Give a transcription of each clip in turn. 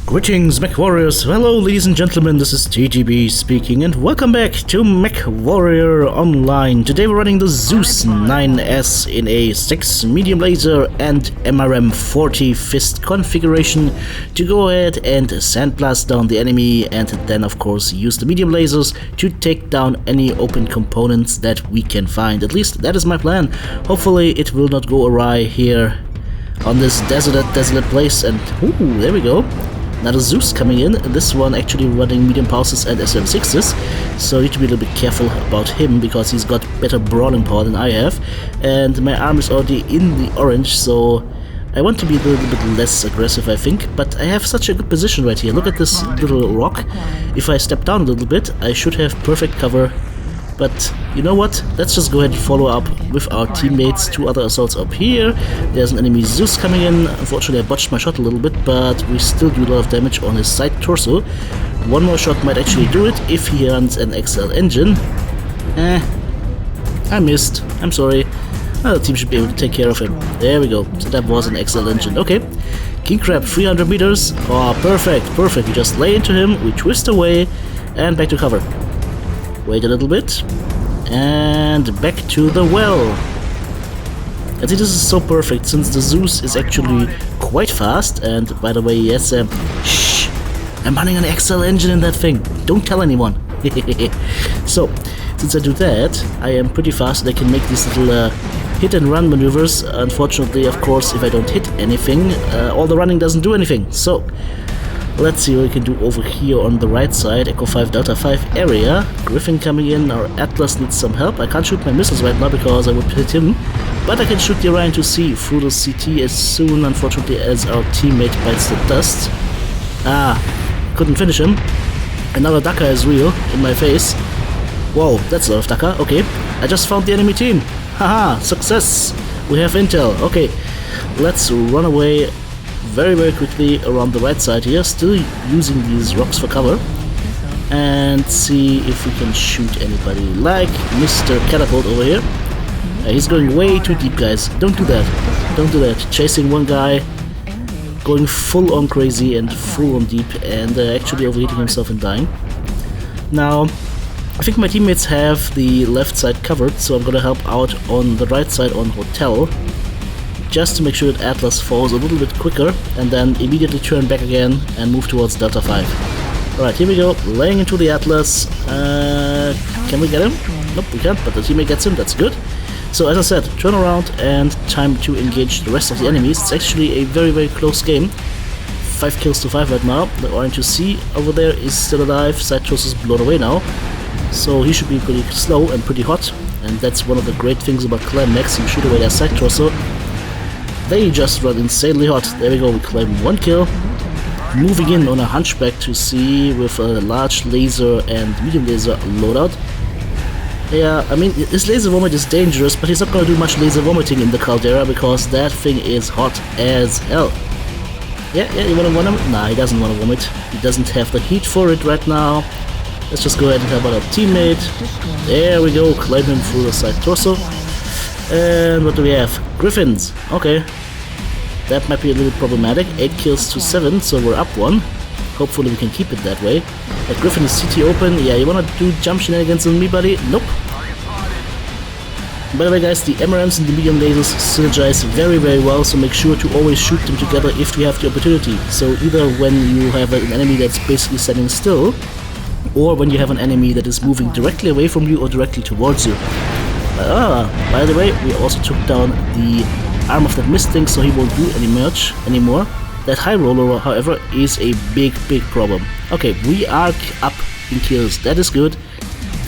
Greetings, Mechwarriors! Hello, ladies and gentlemen, this is TGB speaking, and welcome back to Mechwarrior Online. Today we're running the Zeus ZEU-9S in a 6 medium laser and MRM 40 fist configuration to go ahead and sandblast down the enemy, and then of course use the medium lasers to take down any open components that we can find. At least that is my plan. Hopefully it will not go awry here on this desolate place, and ooh, there we go. Another Zeus coming in, this one actually running medium pulses and SM6s, so I need to be a little bit careful about him because he's got better brawling power than I have, and my arm is already in the orange, so I want to be a little bit less aggressive, I think, but I have such a good position right here. Look at this little rock. If I step down a little bit, I should have perfect cover. But you know what, let's just go ahead and follow up with our teammates. 2 other assaults up here. There's an enemy Zeus coming in. Unfortunately I botched my shot a little bit, but we still do a lot of damage on his side torso. One more shot might actually do it if he runs an XL engine. I missed, I'm sorry. The team should be able to take care of him. There we go, so that was an XL engine. Okay, King Crab 300 meters. Oh, perfect. We just lay into him, we twist away, and back to cover. Wait a little bit, and back to the well. I think this is so perfect since the Zeus is actually quite fast, and by the way, yes, shh, I'm running an XL engine in that thing, don't tell anyone. So, since I do that, I am pretty fast and I can make these little hit and run maneuvers. Unfortunately, of course, if I don't hit anything, all the running doesn't do anything. So, let's see what we can do over here on the right side. Echo 5 Delta 5 area. Griffin coming in. Our Atlas needs some help. I can't shoot my missiles right now because I would hit him, but I can shoot the Orion 2C through the CT as soon, unfortunately, as our teammate bites the dust. Couldn't finish him. Another Dakar is real in my face. Whoa, that's a lot of Dakar. Okay, I just found the enemy team. Haha, success. We have intel. Okay, let's run away very quickly around the right side here, still using these rocks for cover, and see if we can shoot anybody like Mr. Catapult over here. He's going way too deep, guys. Don't do that. Chasing one guy, going full on crazy and full on deep, and actually overheating himself and dying. Now I think my teammates have the left side covered, so I'm gonna help out on the right side on Hotel, just to make sure that Atlas falls a little bit quicker, and then immediately turn back again and move towards Delta 5. Alright, here we go, laying into the Atlas. Can we get him? Nope, we can't, but the teammate gets him, that's good. So as I said, turn around and time to engage the rest of the enemies. It's actually a very close game. 5 kills to 5 right now. The Orion 2C over there is still alive, side torso is blown away now. So he should be pretty slow and pretty hot, and that's one of the great things about clan mechs. You shoot away their side torso, they just run insanely hot. There we go, we claim 1 kill. Moving in on a Hunchback to see with a large laser and medium laser loadout. Yeah, I mean, this laser vomit is dangerous, but he's not gonna do much laser vomiting in the Caldera because that thing is hot as hell. Yeah, you wanna vomit? Nah, he doesn't wanna vomit. He doesn't have the heat for it right now. Let's just go ahead and help out our teammate. There we go, claim him through the side torso. And what do we have? Griffins. Okay. That might be a little problematic. 8 kills to 7, so we're up 1. Hopefully we can keep it that way. That Griffin is CT open. Yeah, you wanna do jump shenanigans on me, buddy? Nope. By the way, guys, the MRMs and the medium lasers synergize very well, so make sure to always shoot them together if you have the opportunity. So either when you have an enemy that's basically standing still, or when you have an enemy that is moving directly away from you or directly towards you. By the way, we also took down the arm of that mist thing, so he won't do any merch anymore. That high roller, however, is a big problem. Okay, we are up in kills, that is good.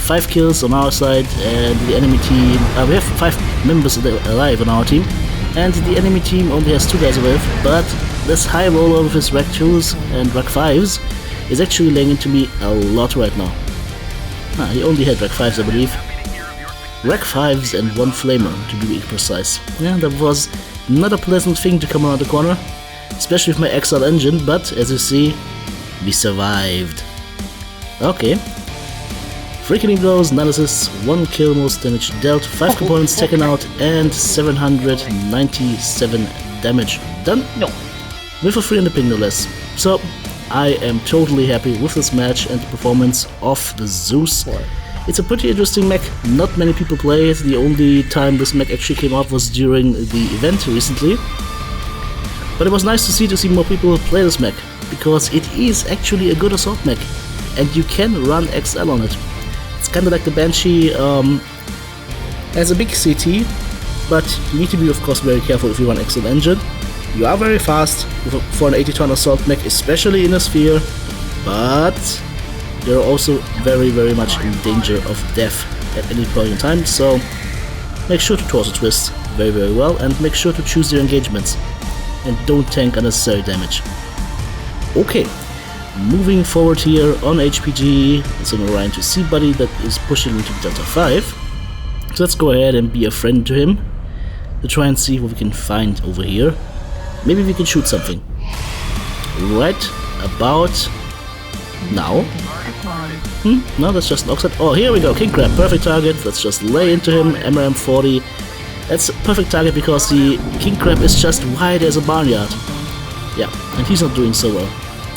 5 kills on our side, and the enemy team, we have 5 members alive on our team, and the enemy team only has 2 guys alive, but this high roller with his Rack 2s and Rack 5s is actually laying into me a lot right now. He only had Rack 5s, I believe. Rack 5s and 1 flamer, to be precise. Yeah, that was not a pleasant thing to come around the corner, especially with my XL engine, but as you see, we survived. Okay. 3 killing blows, 9 assists, 1 kill, most damage dealt, 5 components taken out, and 797 damage. Done? No. With a 3 and a ping, no less. So, I am totally happy with this match and the performance of the Zeus. It's a pretty interesting mech, not many people play it. The only time this mech actually came out was during the event recently. But it was nice to see more people play this mech, because it is actually a good assault mech, and you can run XL on it. It's kind of like the Banshee, has a big CT, but you need to be of course very careful if you run XL engine. You are very fast for an 80-ton assault mech, especially in a sphere, but you're also very much in danger of death at any point in time, so make sure to torso twist very well, and make sure to choose your engagements, and don't tank unnecessary damage. Okay, moving forward here on HPG, it's an Orion to C buddy that is pushing into Delta 5, so let's go ahead and be a friend to him, to try and see what we can find over here. Maybe we can shoot something. Right about now. No, that's just an Oxide. Oh, here we go, King Crab, perfect target. Let's just lay into him, MRM-40. That's a perfect target because the King Crab is just wide as a barnyard. Yeah, and he's not doing so well.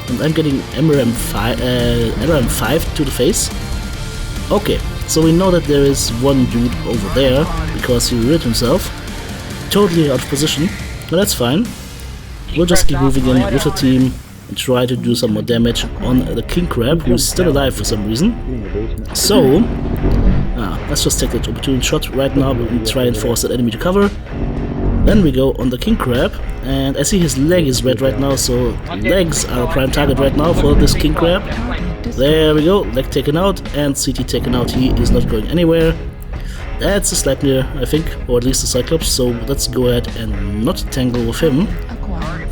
And I'm getting MRM-5 to the face. Okay, so we know that there is one dude over there because he reared himself. Totally out of position, but that's fine. We'll just keep moving in with the team and try to do some more damage on the King Crab, who is still alive for some reason. So, let's just take that opportune shot right now and try and force that enemy to cover. Then we go on the King Crab, and I see his leg is red right now, so legs are a prime target right now for this King Crab. There we go, leg taken out and CT taken out. He is not going anywhere. That's a Sleipnir, I think, or at least a Cyclops, so let's go ahead and not tangle with him.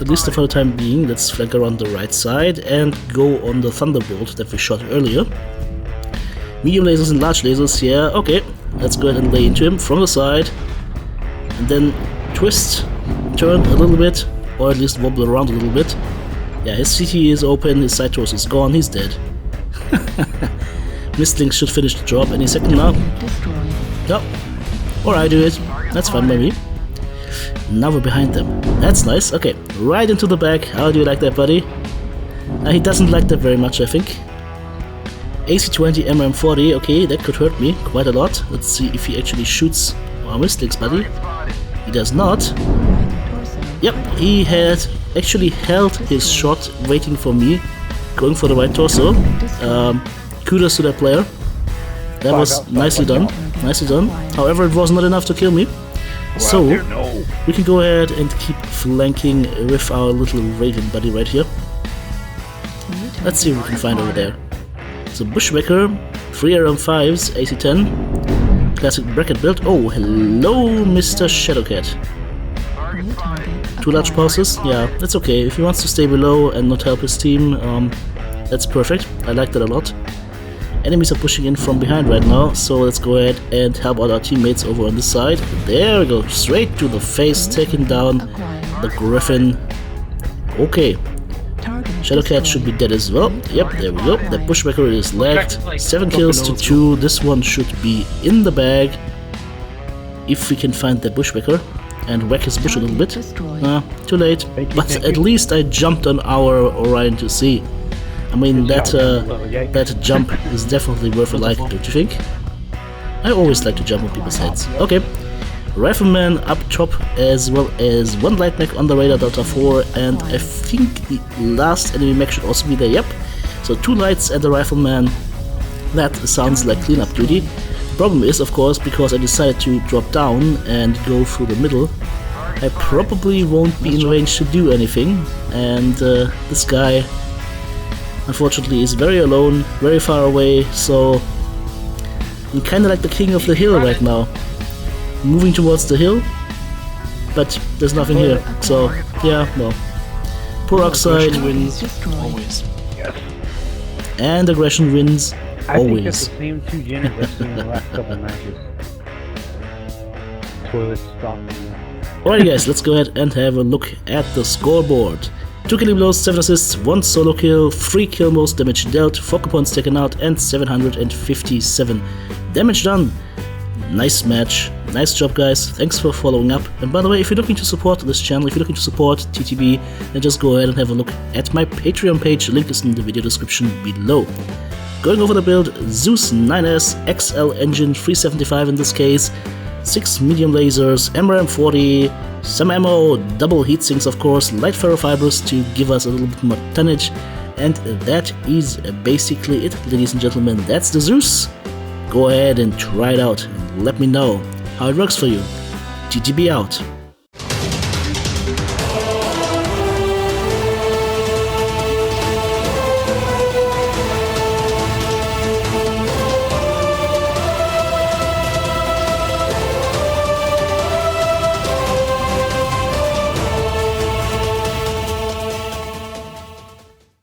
At least for the time being. Let's flank around the right side and go on the Thunderbolt that we shot earlier. Medium lasers and large lasers, yeah, okay. Let's go ahead and lay into him from the side. And then twist, turn a little bit, or at least wobble around a little bit. Yeah, his CT is open, his side torso is gone, he's dead. Mistlink should finish the job any second now. Yep. Or I do it. That's fine by me. Now we're behind them. That's nice. Okay, right into the back. How do you like that, buddy? He doesn't like that very much, I think. AC-20 MRM-40. Okay, that could hurt me quite a lot. Let's see if he actually shoots our Mistlinks, buddy. He does not. Yep, he had actually held his shot, waiting for me, going for the right torso. Kudos to that player. That was nicely done. Nicely done. However, it was not enough to kill me. So, we can go ahead and keep flanking with our little Raven buddy right here. Let's see what we can find over there. So, Bushwhacker, 3 RM5s, AC-10, classic bracket build. Oh, hello, Mr. Shadowcat. 2 large pulses, yeah, that's okay. If he wants to stay below and not help his team, that's perfect. I like that a lot. Enemies are pushing in from behind right now, so let's go ahead and help out our teammates over on this side. There we go, straight to the face, taking down the Griffin. Okay, Shadowcat should be dead as well. Yep, there we go. The Bushwhacker is lagged. 7 kills to 2. This one should be in the bag if we can find the Bushwhacker and whack his bush a little bit. Too late. But at least I jumped on our Orion to see. I mean, that jump is definitely worth a like, don't you think? I always like to jump on people's heads. Okay, Rifleman up top, as well as 1 light mech on the radar, Delta 4, and I think the last enemy mech should also be there, yep. So 2 lights and the Rifleman. That sounds like cleanup duty. Problem is, of course, because I decided to drop down and go through the middle, I probably won't be in range to do anything, and this guy unfortunately is very alone, very far away, so I'm kinda like the king of the hill right now. Moving towards the hill, but there's nothing here, so yeah, well. Poor Oxide wins always. And aggression wins always. I think that's the same 2 gens I've seen in the last couple matches. Toilet stop. Alright guys, let's go ahead and have a look at the scoreboard. 2 killing blows, 7 assists, 1 solo kill, 3 kill most damage dealt, 4 components taken out, and 757 damage done. Nice match. Nice job, guys. Thanks for following up. And by the way, if you're looking to support this channel, if you're looking to support TTB, then just go ahead and have a look at my Patreon page. The link is in the video description below. Going over the build, Zeus ZEU-9S, XL engine, 375 in this case, 6 medium lasers, MRAM 40, some ammo, double heat sinks of course, light ferrofibers to give us a little bit more tonnage, and that is basically it, ladies and gentlemen. That's the Zeus. Go ahead and try it out and let me know how it works for you. TTB out.